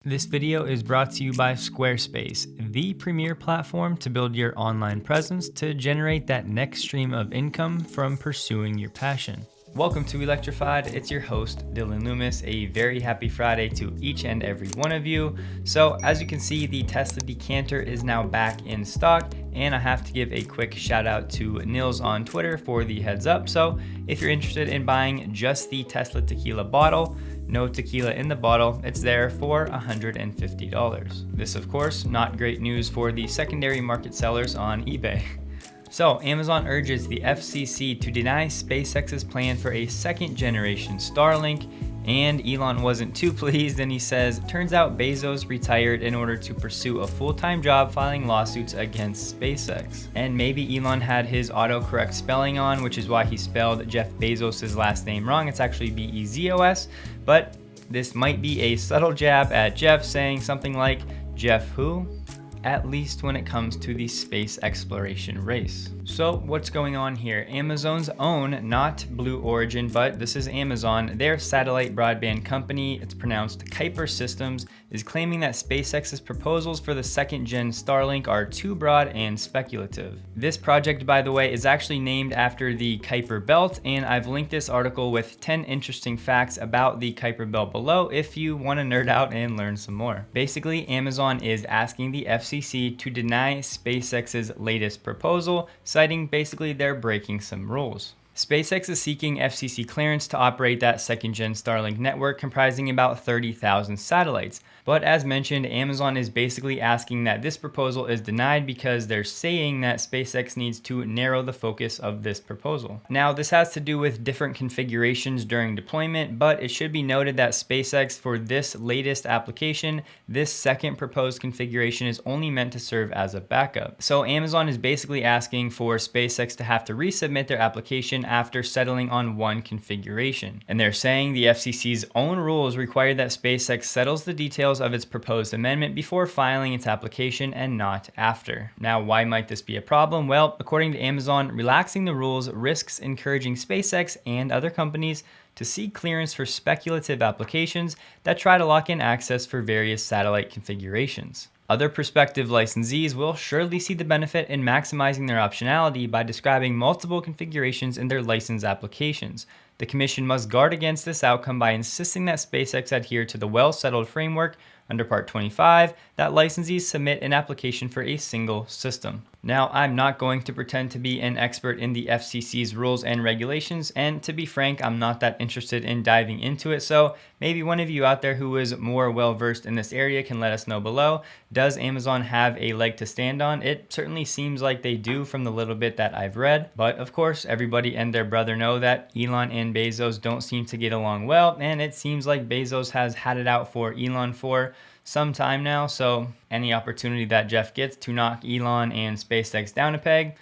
This video is brought to you by Squarespace, the premier platform to build your online presence to generate that next stream of income from pursuing your passion. Welcome to Electrified. It's your host, Dylan Loomis. A very happy Friday to each and every one of you. So as you can see, the Tesla decanter is now back in stock, and I have to give a quick shout out to Nils on Twitter for the heads up. So if you're interested in buying just the Tesla tequila bottle, no tequila in the bottle, it's there for $150. This, of course, not great news for the secondary market sellers on eBay. So, Amazon urges the FCC to deny SpaceX's plan for a second generation Starlink, and Elon wasn't too pleased, and he says, turns out Bezos retired in order to pursue a full-time job filing lawsuits against SpaceX. And maybe Elon had his autocorrect spelling on, which is why he spelled Jeff Bezos' last name wrong. It's actually Bezos, but this might be a subtle jab at Jeff, saying something like, Jeff who? At least when it comes to the space exploration race. So what's going on here? Amazon's own, not Blue Origin, but this is Amazon, their satellite broadband company, it's pronounced Kuiper Systems, is claiming that SpaceX's proposals for the second gen Starlink are too broad and speculative. This project, by the way, is actually named after the Kuiper Belt, and I've linked this article with 10 interesting facts about the Kuiper Belt below if you want to nerd out and learn some more. Basically, Amazon is asking the FCC to deny SpaceX's latest proposal, citing basically they're breaking some rules. SpaceX is seeking FCC clearance to operate that second-gen Starlink network comprising about 30,000 satellites. But as mentioned, Amazon is basically asking that this proposal is denied because they're saying that SpaceX needs to narrow the focus of this proposal. Now, this has to do with different configurations during deployment, but it should be noted that SpaceX, for this latest application, this second proposed configuration is only meant to serve as a backup. So Amazon is basically asking for SpaceX to have to resubmit their application after settling on one configuration. And they're saying the FCC's own rules require that SpaceX settles the details of its proposed amendment before filing its application and not after. Now, why might this be a problem? Well, according to Amazon, relaxing the rules risks encouraging SpaceX and other companies to seek clearance for speculative applications that try to lock in access for various satellite configurations. Other prospective licensees will surely see the benefit in maximizing their optionality by describing multiple configurations in their license applications. The Commission must guard against this outcome by insisting that SpaceX adhere to the well-settled framework under Part 25 that licensees submit an application for a single system. Now, I'm not going to pretend to be an expert in the FCC's rules and regulations, and to be frank, I'm not that interested in diving into it, so maybe one of you out there who is more well-versed in this area can let us know below. Does Amazon have a leg to stand on? It certainly seems like they do from the little bit that I've read, but of course, everybody and their brother know that Elon and Bezos don't seem to get along well, and it seems like Bezos has had it out for Elon for some time now, so any opportunity that Jeff gets to knock Elon and SpaceX down a peg,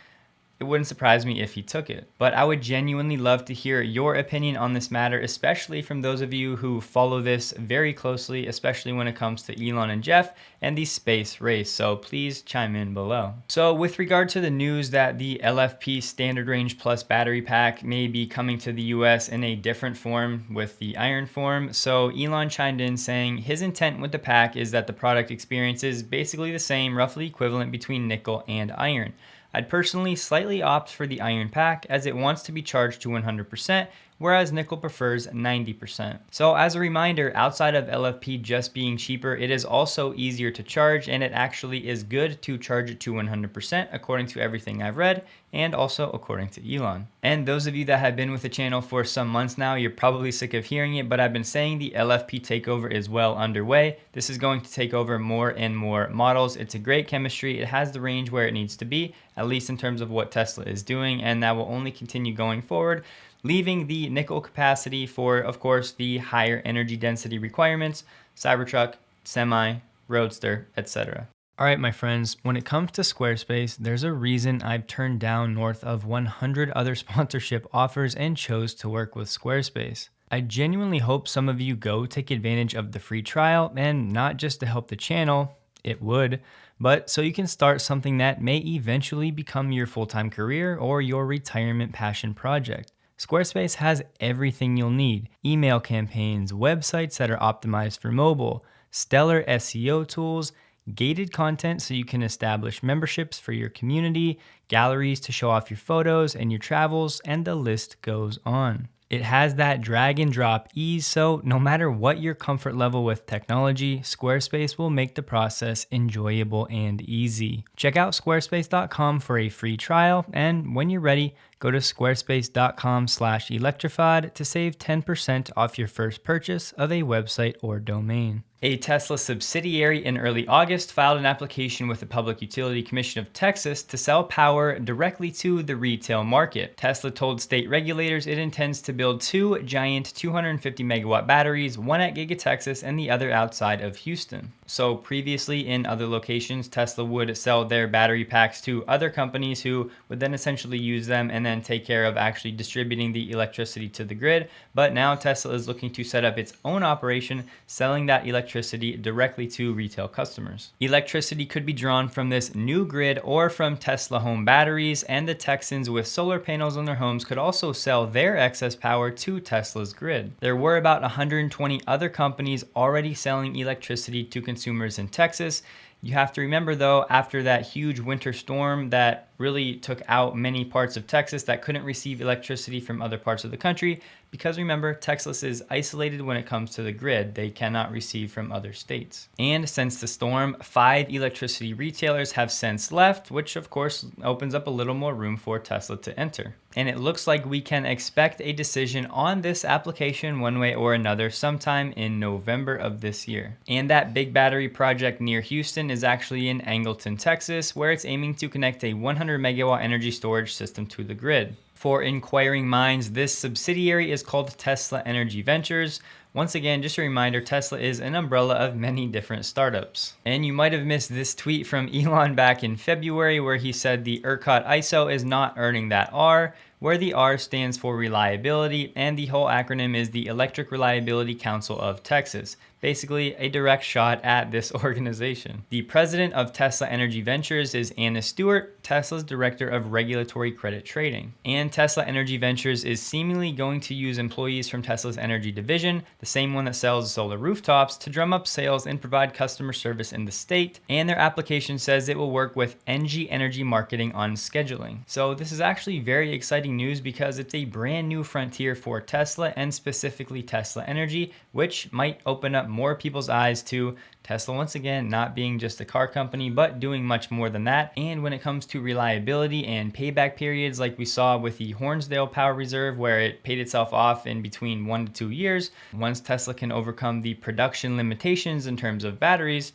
it wouldn't surprise me if he took it. But I would genuinely love to hear your opinion on this matter, especially from those of you who follow this very closely, especially when it comes to Elon and Jeff and the space race. So please chime in below. So with regard to the news that the LFP Standard Range Plus battery pack may be coming to the US in a different form with the iron form, so Elon chimed in saying his intent with the pack is that the product experiences basically the same, roughly equivalent between nickel and iron. I'd personally slightly opt for the iron pack as it wants to be charged to 100%, whereas nickel prefers 90%. So as a reminder, outside of LFP just being cheaper, it is also easier to charge, and it actually is good to charge it to 100% according to everything I've read, and also according to Elon. And those of you that have been with the channel for some months now, you're probably sick of hearing it, but I've been saying the LFP takeover is well underway. This is going to take over more and more models. It's a great chemistry. It has the range where it needs to be, at least in terms of what Tesla is doing, and that will only continue going forward, leaving the nickel capacity for, of course, the higher energy density requirements, Cybertruck, Semi, Roadster, etc. Alright my friends, when it comes to Squarespace, there's a reason I've turned down north of 100 other sponsorship offers and chose to work with Squarespace. I genuinely hope some of you go take advantage of the free trial, and not just to help the channel, it would, but so you can start something that may eventually become your full-time career or your retirement passion project. Squarespace has everything you'll need: email campaigns, websites that are optimized for mobile, stellar SEO tools, gated content so you can establish memberships for your community, galleries to show off your photos and your travels, and the list goes on. It has that drag and drop ease, so no matter what your comfort level with technology, Squarespace will make the process enjoyable and easy. Check out squarespace.com for a free trial, and when you're ready, go to squarespace.com/electrified to save 10% off your first purchase of a website or domain. A Tesla subsidiary in early August filed an application with the Public Utility Commission of Texas to sell power directly to the retail market. Tesla told state regulators it intends to build two giant 250 megawatt batteries, one at Giga Texas and the other outside of Houston. So previously in other locations, Tesla would sell their battery packs to other companies who would then essentially use them and then take care of actually distributing the electricity to the grid. But now Tesla is looking to set up its own operation, selling that electricity directly to retail customers. Electricity could be drawn from this new grid or from Tesla home batteries, and the Texans with solar panels on their homes could also sell their excess power to Tesla's grid. There were about 120 other companies already selling electricity to consumers in Texas. You have to remember though, after that huge winter storm that really took out many parts of Texas that couldn't receive electricity from other parts of the country, because remember, Texas is isolated when it comes to the grid. They cannot receive from other states. And since the storm, 5 electricity retailers have since left, which of course opens up a little more room for Tesla to enter. And it looks like we can expect a decision on this application one way or another sometime in November of this year. And that big battery project near Houston is actually in Angleton, Texas, where it's aiming to connect a 100 megawatt energy storage system to the grid. For inquiring minds, this subsidiary is called Tesla Energy Ventures. Once again, just a reminder, Tesla is an umbrella of many different startups. And you might have missed this tweet from Elon back in February where he said the ERCOT ISO is not earning that R, where the R stands for reliability, and the whole acronym is the Electric Reliability Council of Texas. Basically, a direct shot at this organization. The president of Tesla Energy Ventures is Anna Stewart, Tesla's director of regulatory credit trading. And Tesla Energy Ventures is seemingly going to use employees from Tesla's energy division, the same one that sells solar rooftops, to drum up sales and provide customer service in the state. And their application says it will work with NG Energy Marketing on scheduling. So this is actually very exciting news because it's a brand new frontier for Tesla and specifically Tesla Energy, which might open up more people's eyes to Tesla once again not being just a car company but doing much more than that. And when it comes to reliability and payback periods, like we saw with the Hornsdale Power Reserve where it paid itself off in between 1 to 2 years, once Tesla can overcome the production limitations in terms of batteries,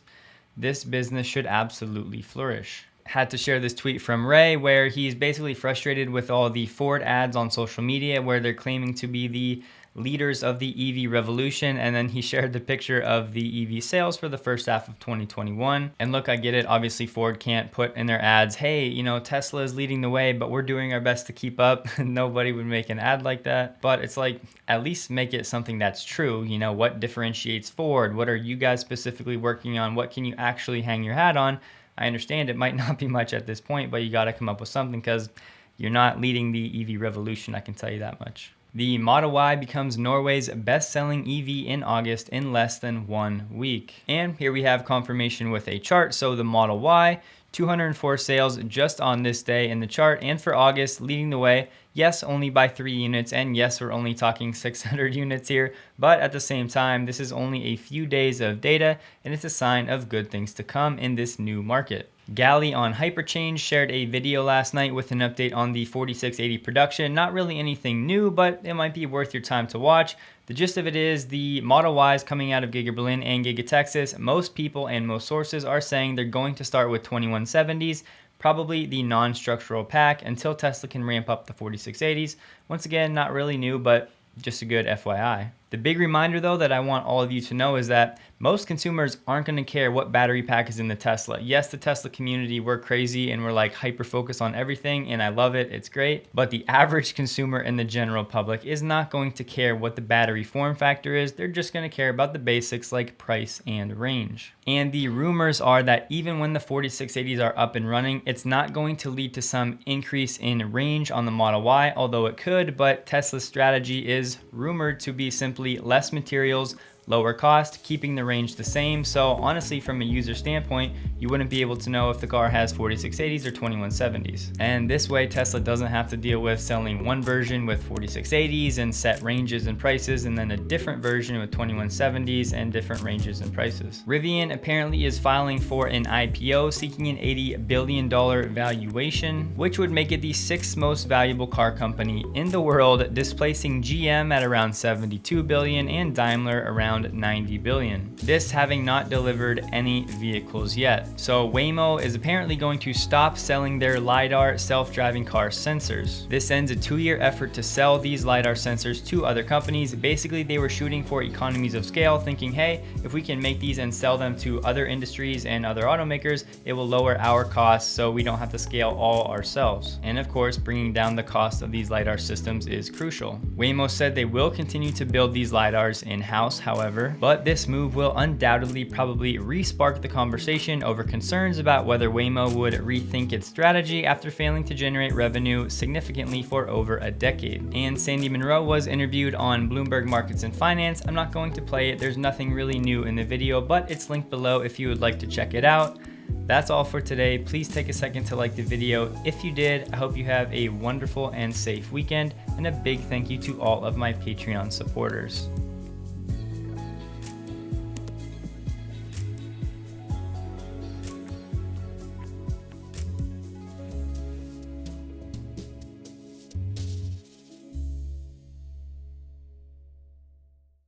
this business should absolutely flourish. Had to share this tweet from Ray where he's basically frustrated with all the Ford ads on social media where they're claiming to be the leaders of the EV revolution, and then he shared the picture of the EV sales for the first half of 2021. And look, I get it, obviously Ford can't put in their ads, hey, you know, Tesla is leading the way, but we're doing our best to keep up. Nobody would make an ad like that, but it's like, at least make it something that's true. You know, what differentiates Ford? What are you guys specifically working on? What can you actually hang your hat on? I understand it might not be much at this point, but you got to come up with something because you're not leading the EV revolution, I can tell you that much. The Model Y becomes Norway's best-selling EV in August in less than 1 week. And here we have confirmation with a chart. So the Model Y, 204 sales just on this day in the chart, and for August leading the way. Yes, only by 3 units, and yes, we're only talking 600 units here, but at the same time, this is only a few days of data, and it's a sign of good things to come in this new market. Galley on Hyperchange shared a video last night with an update on the 4680 production. Not really anything new, but it might be worth your time to watch. The gist of it is the Model Ys coming out of Giga Berlin and Giga Texas, most people and most sources are saying they're going to start with 2170s, probably the non-structural pack, until Tesla can ramp up the 4680s. Once again, not really new, but just a good FYI. The big reminder though that I want all of you to know is that most consumers aren't going to care what battery pack is in the Tesla. Yes, the Tesla community, we're crazy and we're like hyper focused on everything and I love it, it's great. But the average consumer and the general public is not going to care what the battery form factor is. They're just going to care about the basics like price and range. And the rumors are that even when the 4680s are up and running, it's not going to lead to some increase in range on the Model Y, although it could, but Tesla's strategy is rumored to be simply less materials, lower cost, keeping the range the same. So honestly, from a user standpoint, you wouldn't be able to know if the car has 4680s or 2170s. And this way, Tesla doesn't have to deal with selling one version with 4680s and set ranges and prices, and then a different version with 2170s and different ranges and prices. Rivian apparently is filing for an IPO, seeking an $80 billion valuation, which would make it the 6th most valuable car company in the world, displacing GM at around $72 billion and Daimler around $90 billion. This having not delivered any vehicles yet. So Waymo is apparently going to stop selling their LiDAR self-driving car sensors. This ends a 2-year effort to sell these LiDAR sensors to other companies. Basically, they were shooting for economies of scale, thinking, hey, if we can make these and sell them to other industries and other automakers, it will lower our costs so we don't have to scale all ourselves. And of course, bringing down the cost of these LiDAR systems is crucial. Waymo said they will continue to build these LiDARs in-house, however, but this move will undoubtedly probably re-spark the conversation over concerns about whether Waymo would rethink its strategy after failing to generate revenue significantly for over a decade. And Sandy Munro was interviewed on Bloomberg Markets and Finance. I'm not going to play it. There's nothing really new in the video, but it's linked below if you would like to check it out. That's all for today. Please take a second to like the video. If you did, I hope you have a wonderful and safe weekend, and a big thank you to all of my Patreon supporters.